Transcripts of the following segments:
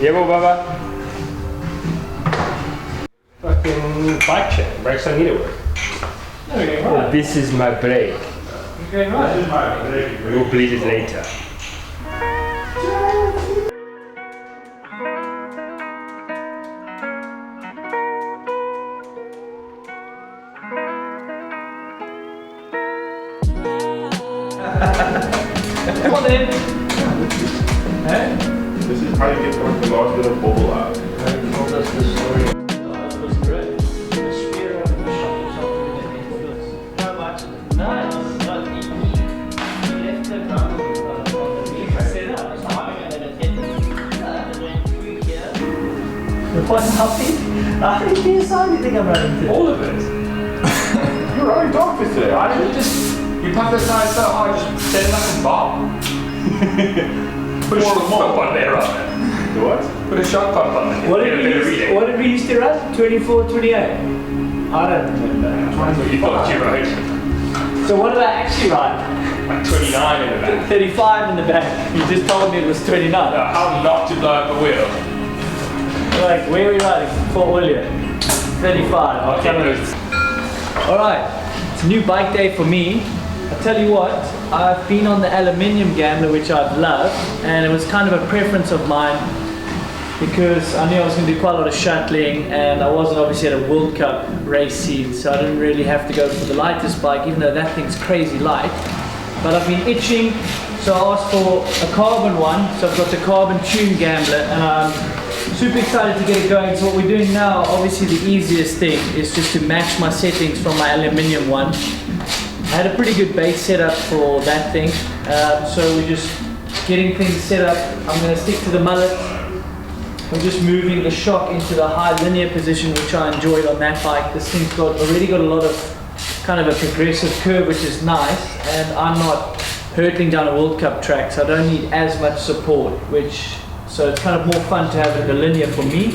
Jebo, Baba. Fucking bike chain. Brakes don't need to work. No, you're getting right. This is my brake. You're getting right. This is my brake. We'll bleed it later. Come on then. Hey? This is how you get the last bit of bubble out. Told us the story. That was great. The spear of the shop or something that influenced. How much? Nice. But he left the ground on the reef set up. It's not going to hit the went through here. What's happening? How many PSI do you think I'm running to? All of it. You're running doctor today. I didn't just. You pump this side so hard, just set it up and bomb. Put a shock pump on there, right? Do what? Put a shock pump on there. What did we used to run? 24, 28? I don't remember. You thought you wrote. So what did I actually run? Like 29 in the back. 35 in the back. You just told me it was 29. How not to blow up a wheel. Like, where are we riding? Fort William. 35. Okay. Alright, it's a new bike day for me. I tell you what, I've been on the aluminium Gambler, which I've loved, and it was kind of a preference of mine because I knew I was going to do quite a lot of shuttling, and I wasn't obviously at a World Cup race scene, so I didn't really have to go for the lightest bike, even though that thing's crazy light. But I've been itching, so I asked for a carbon one. So I've got the carbon tune Gambler, and I'm super excited to get it going. So what we're doing now, obviously the easiest thing is just to match my settings from my aluminium one. I had a pretty good base setup for that thing, so we're just getting things set up. I'm going to stick to the mullet. We're just moving the shock into the high linear position, which I enjoyed on that bike. This thing's already got a lot of kind of a progressive curve, which is nice, and I'm not hurtling down a World Cup track, so I don't need as much support, so it's kind of more fun to have it in the linear for me.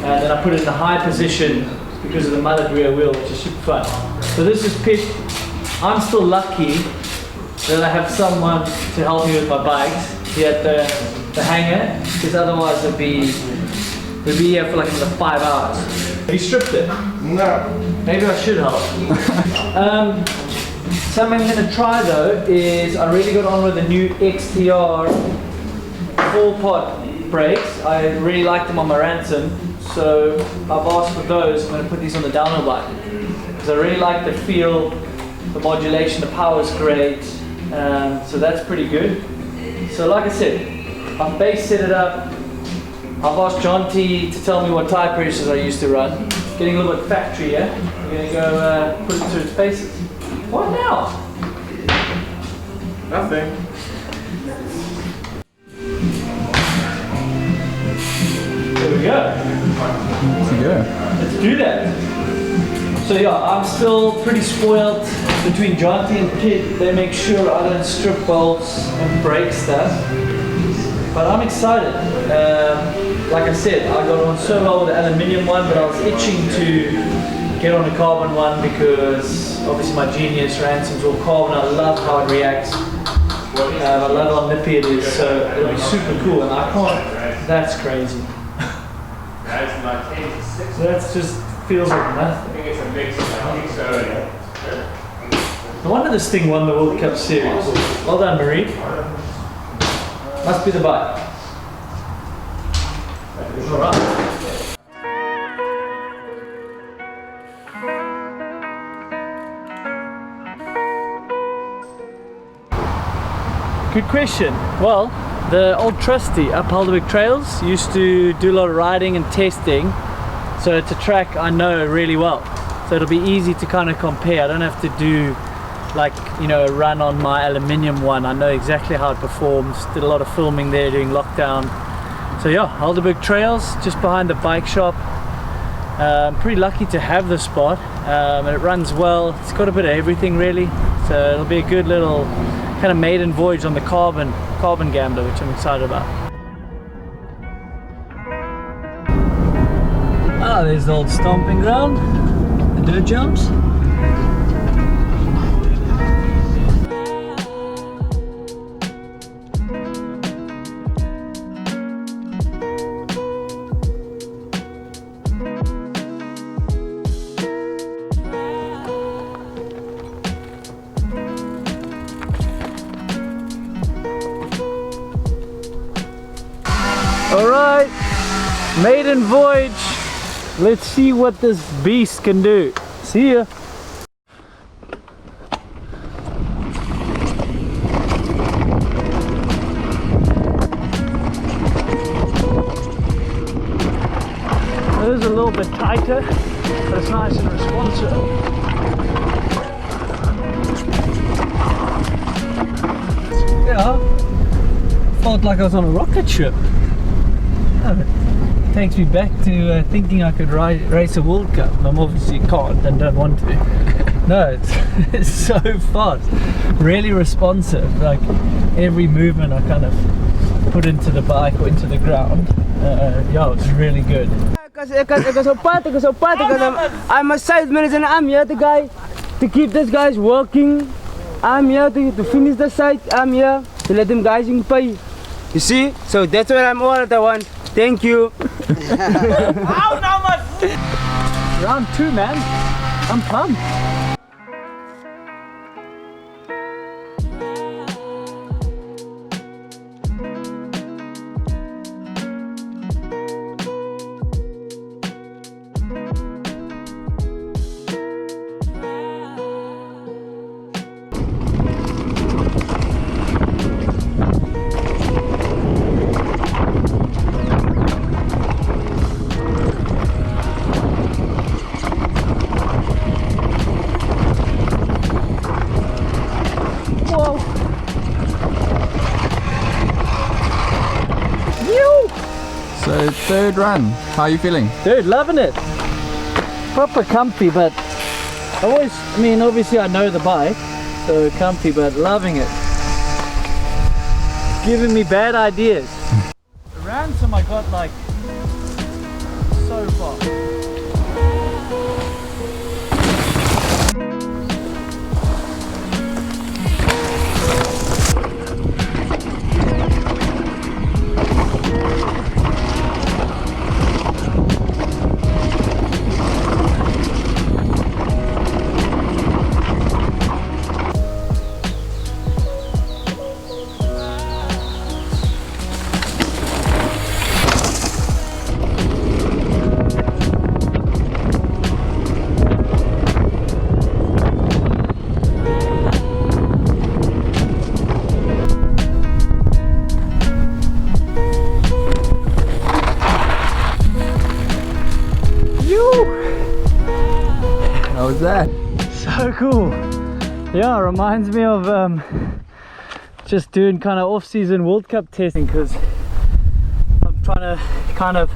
And then I put it in the high position because of the mullet rear wheel, which is super fun. So this is pitched. I'm still lucky that I have someone to help me with my bikes here at the hangar, because otherwise we'd be here for like another 5 hours. Have you stripped it? No. Maybe I should help. Something I'm going to try though is I really got on with the new XTR 4-pot brakes. I really like them on my Ransom, so I've asked for those. I'm going to put these on the downhill bike because I really like the feel. The modulation, the power is great, so that's pretty good. So like I said, I've base set it up. I've asked John T to tell me what tyre pressures I used to run. Getting a little bit factory, yeah? I'm going to go put it through its paces. What now? Nothing. There we go. Yeah. Let's do that. So yeah, I'm still pretty spoiled between John T and Kid. They make sure I don't strip bolts and break stuff. But I'm excited. Like I said, I got on so well with the aluminium one, but I was itching to get on the carbon one because obviously my Genius Ransom's all carbon. I love how it reacts. I love how nippy it is, so it'll be super cool. And I can't, that's crazy. That's my case. That's just feels like nothing. I think it's a mix. I think so. Yeah. No wonder this thing won the World Cup series. Well done, Marie. Must be the bike. Alright. Good question. Well, the old trusty up Helderberg Trails used to do a lot of riding and testing. So it's a track I know really well. So it'll be easy to kind of compare. I don't have to do like, you know, a run on my aluminium one. I know exactly how it performs. Did a lot of filming there during lockdown. So yeah, Helderberg Trails, just behind the bike shop. I'm pretty lucky to have this spot. And it runs well. It's got a bit of everything really. So it'll be a good little kind of maiden voyage on the carbon Gambler, which I'm excited about. Ah, there's the old stomping ground, the dirt jumps. Alright, maiden voyage. Let's see what this beast can do. See ya. It is a little bit tighter, but it's nice and responsive. Yeah, felt like I was on a rocket ship. Oh, takes me back to thinking I could race a World Cup. I'm obviously can't and don't want to. No, it's so fast, really responsive. Like every movement I kind of put into the bike or into the ground. Yeah, it's really good. I'm a salesman and I'm here to keep these guys working. I'm here to finish the site. I'm here to let them guys in pay. You see? So that's what I'm all that I want. Thank you. Round 2, man. I'm pumped. So third run, how are you feeling? Dude, loving it. Proper comfy, but obviously I know the bike, so comfy, but loving it. Giving me bad ideas. The ransom I got like so far. How was that? So cool. Yeah, reminds me of just doing kind of off-season World Cup testing, because I'm trying to kind of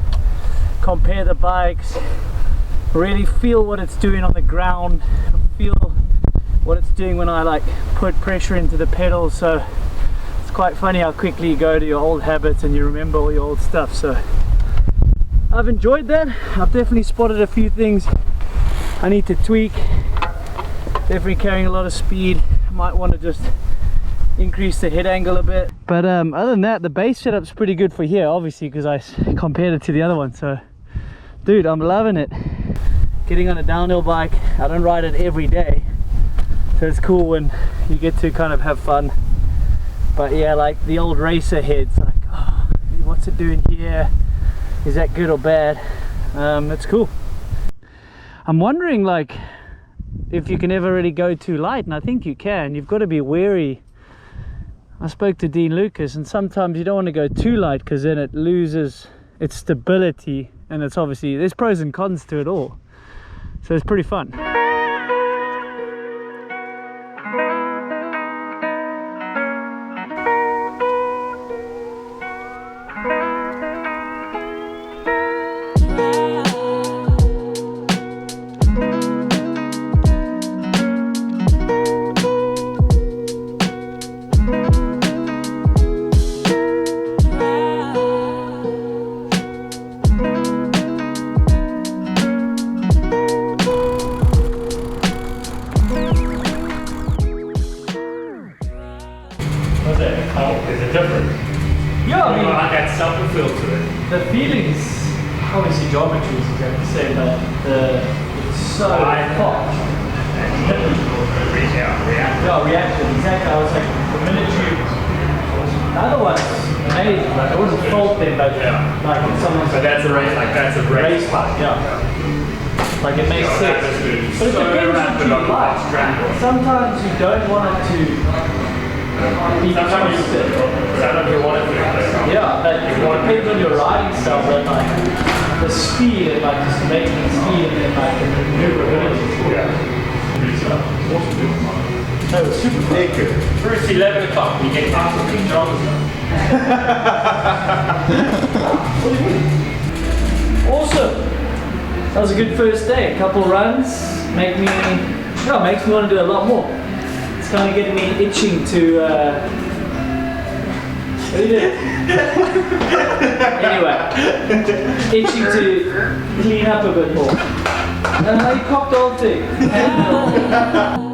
compare the bikes, really feel what it's doing on the ground, feel what it's doing when I like put pressure into the pedals. So it's quite funny how quickly you go to your old habits and you remember all your old stuff. So I've enjoyed that. I've definitely spotted a few things I need to tweak. Definitely carrying a lot of speed. Might want to just increase the head angle a bit. But other than that, the base setup's pretty good for here, obviously, because I compared it to the other one. So dude, I'm loving it. Getting on a downhill bike, I don't ride it every day, so it's cool when you get to kind of have fun. But yeah, like the old racer heads, like, oh, what's it doing here? Is that good or bad? It's cool. I'm wondering like if you can ever really go too light, and I think you can. You've got to be wary. I spoke to Dean Lucas, and sometimes you don't want to go too light because then it loses its stability, and it's obviously, there's pros and cons to it all, so it's pretty fun. Is it different? Yeah, I mean, Like that self feel to it. the feelings, obviously geometry is exactly the same, but it's so hot. Reaction. Yeah, reaction, exactly. I was like, the minute you, the other one's amazing. Like, I wouldn't fault them, but like if someone's But that's a race, like that's a race bike. yeah. Like it makes sense. But it depends what you like. Sometimes you don't want it to be Sometimes you want it to. yeah, but it depends on your riding style, but like the speed and like just making speed and then like the maneuverability. No, it was super fun. First 11 o'clock, we get past the big jobs. Awesome. That was a good first day. A couple runs makes me want to do a lot more. It's kind of getting me itching to. What are you doing? Anyway, itching to clean up a bit more. And how you cocked all thing.